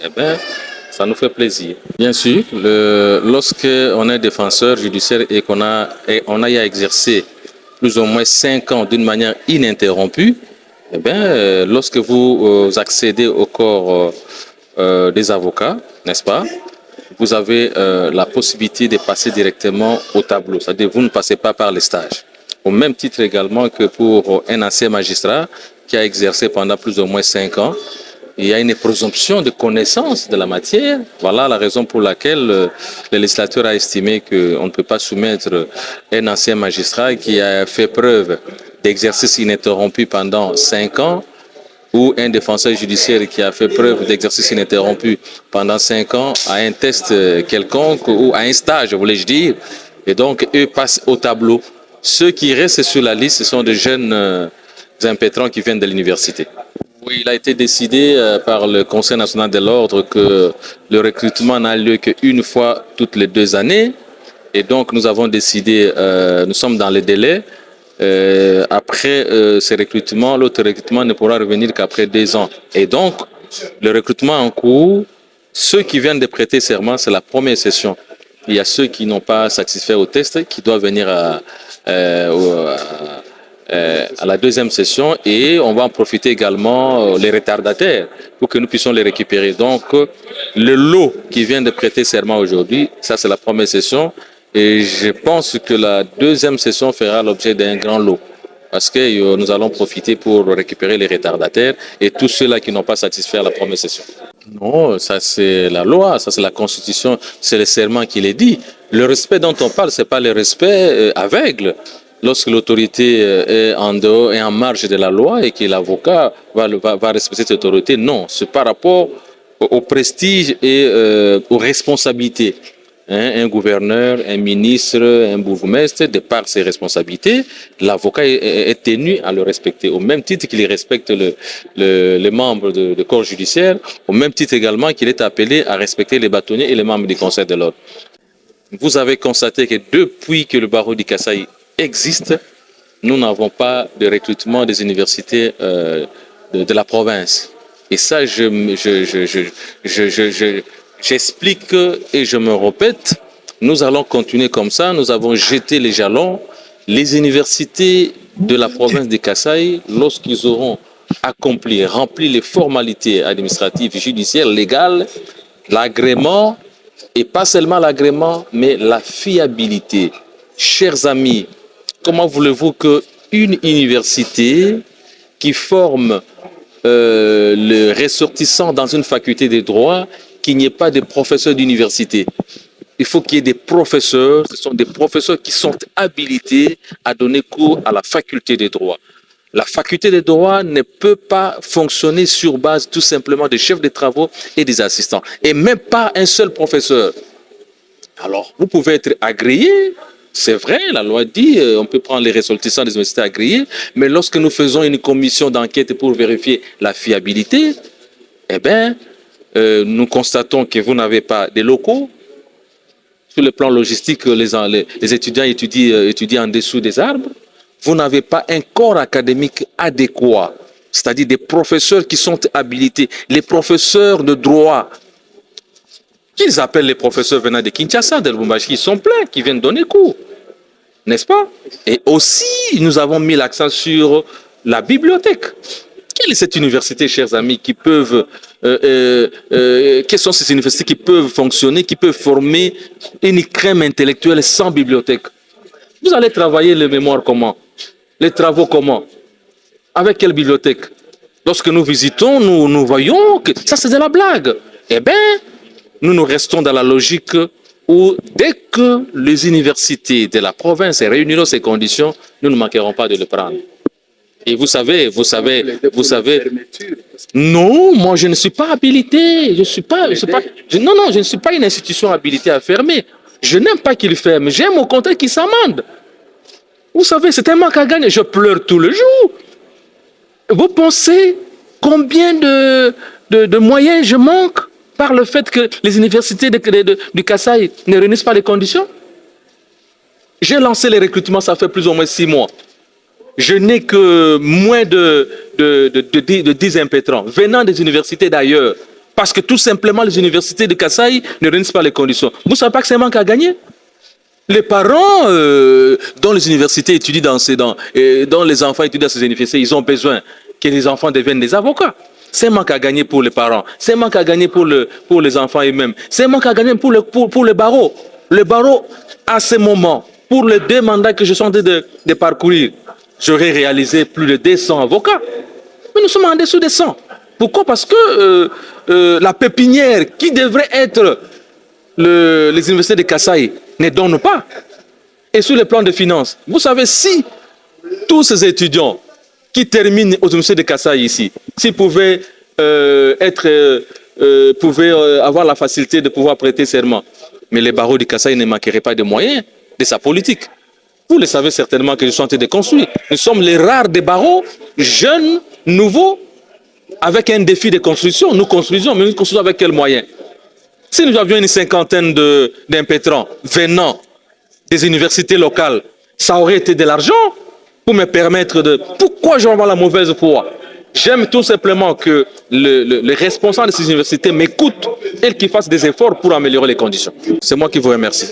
eh bien, ça nous fait plaisir. Bien sûr, lorsque on est défenseur judiciaire et on a à exercer plus ou moins 5 ans d'une manière ininterrompue, eh bien, lorsque vous accédez au corps des avocats, n'est-ce pas, vous avez la possibilité de passer directement au tableau. C'est-à-dire vous ne passez pas par les stages. Au même titre également que pour un ancien magistrat qui a exercé pendant plus ou moins 5 ans, il y a une présomption de connaissance de la matière. Voilà la raison pour laquelle le législateur a estimé qu'on ne peut pas soumettre un ancien magistrat qui a fait preuve d'exercice ininterrompu pendant 5 ans ou un défenseur judiciaire qui a fait preuve d'exercice ininterrompu pendant 5 ans à un test quelconque ou à un stage, voulais-je dire. Et donc, eux passent au tableau. Ceux qui restent sur la liste, ce sont des jeunes impétrants qui viennent de l'université. Oui, il a été décidé par le Conseil national de l'ordre que le recrutement n'a lieu qu'une fois toutes les 2 années. Et donc, nous avons décidé, nous sommes dans le délai. Après ce recrutement, l'autre recrutement ne pourra revenir qu'après 2 ans. Et donc, le recrutement en cours, ceux qui viennent de prêter serment, c'est la première session. Il y a ceux qui n'ont pas satisfait au test qui doivent venir à la deuxième session et on va en profiter également les retardataires pour que nous puissions les récupérer. Donc, le lot qui vient de prêter serment aujourd'hui, ça c'est la première session et je pense que la deuxième session fera l'objet d'un grand lot parce que nous allons profiter pour récupérer les retardataires et tous ceux-là qui n'ont pas satisfait à la première session. Non, ça c'est la loi, ça c'est la Constitution, c'est le serment qui les dit. Le respect dont on parle, c'est pas le respect aveugle. Lorsque l'autorité est en dehors et en marge de la loi et que l'avocat va respecter cette autorité, non, c'est par rapport au prestige et aux responsabilités. Un gouverneur, un ministre, un bourgmestre, de par ses responsabilités, l'avocat est tenu à le respecter. Au même titre qu'il respecte les membres du corps judiciaire, au même titre également qu'il est appelé à respecter les bâtonniers et les membres du Conseil de l'ordre. Vous avez constaté que depuis que le barreau du Kasaï existe, nous n'avons pas de recrutement des universités de la province. Et ça, j'explique et je me répète, nous allons continuer comme ça, nous avons jeté les jalons. Les universités de la province de Kasaï, lorsqu'ils auront accompli, rempli les formalités administratives, judiciaires, légales, l'agrément, et pas seulement l'agrément, mais la fiabilité. Chers amis, comment voulez-vous qu'une université qui forme le ressortissant dans une faculté de droit, qu'il n'y ait pas de professeurs d'université? Il faut qu'il y ait des professeurs, ce sont des professeurs qui sont habilités à donner cours à la faculté de droit. La faculté de droit ne peut pas fonctionner sur base tout simplement des chefs de travaux et des assistants, et même pas un seul professeur. Alors, vous pouvez être agréé, c'est vrai, la loi dit, on peut prendre les ressortissants des universités agréés, mais lorsque nous faisons une commission d'enquête pour vérifier la fiabilité, eh bien, nous constatons que vous n'avez pas de locaux. Sur le plan logistique, les étudiants étudient en dessous des arbres. Vous n'avez pas un corps académique adéquat, c'est-à-dire des professeurs qui sont habilités, les professeurs de droit, qu'ils appellent les professeurs venant de Kinshasa, de Lubumbashi, qui sont pleins, qui viennent donner cours, n'est-ce pas? Et aussi, nous avons mis l'accent sur la bibliothèque. Quelle est cette université, chers amis, qui peuvent, quelles sont ces universités qui peuvent fonctionner, qui peuvent former une crème intellectuelle sans bibliothèque? Vous allez travailler les mémoires comment? Les travaux comment? Avec quelle bibliothèque? Lorsque nous visitons, nous voyons que ça c'est de la blague. Eh bien, nous restons dans la logique où dès que les universités de la province réuniront ces conditions, nous ne manquerons pas de le prendre. Et vous savez, non, moi je ne suis pas habilité, je ne suis pas une institution habilitée à fermer. Je n'aime pas qu'il ferme, j'aime au contraire qu'il s'amende. Vous savez, c'est un manque à gagner, je pleure tout le jour. Vous pensez combien de moyens je manque par le fait que les universités du Kasaï ne réunissent pas les conditions? J'ai lancé les recrutements, ça fait plus ou moins 6 mois. Je n'ai que moins de 10 impétrants venant des universités d'ailleurs. Parce que tout simplement, les universités de Kasaï ne réunissent pas les conditions. Vous ne savez pas que c'est un manque à gagner? Les parents dont les universités étudient dont les enfants étudient dans ces universités, ils ont besoin que les enfants deviennent des avocats. C'est un manque à gagner pour les parents. C'est un manque à gagner pour les enfants eux-mêmes. C'est un manque à gagner pour le barreau. Le barreau, à ce moment, pour les 2 mandats que je suis en train de parcourir, j'aurais réalisé plus de 200 avocats. Mais nous sommes en dessous des 100. Pourquoi? Parce que la pépinière qui devrait être les universités de Kasaï ne donnent pas. Et sur le plan de finances, vous savez, si tous ces étudiants qui terminent aux universités de Kasaï ici, s'ils pouvaient, avoir la facilité de pouvoir prêter serment, mais les barreaux de Kasaï ne manqueraient pas de moyens de sa politique. Vous le savez certainement que je suis en train de construire. Nous sommes les rares des barreaux, jeunes, nouveaux, avec un défi de construction. Nous construisons, mais nous construisons avec quels moyens? Si nous avions une cinquantaine d'impétrants venant des universités locales, ça aurait été de l'argent pour me permettre de... Pourquoi je vais avoir la mauvaise foi? J'aime tout simplement que le responsable de ces universités m'écoute et qu'il fasse des efforts pour améliorer les conditions. C'est moi qui vous remercie.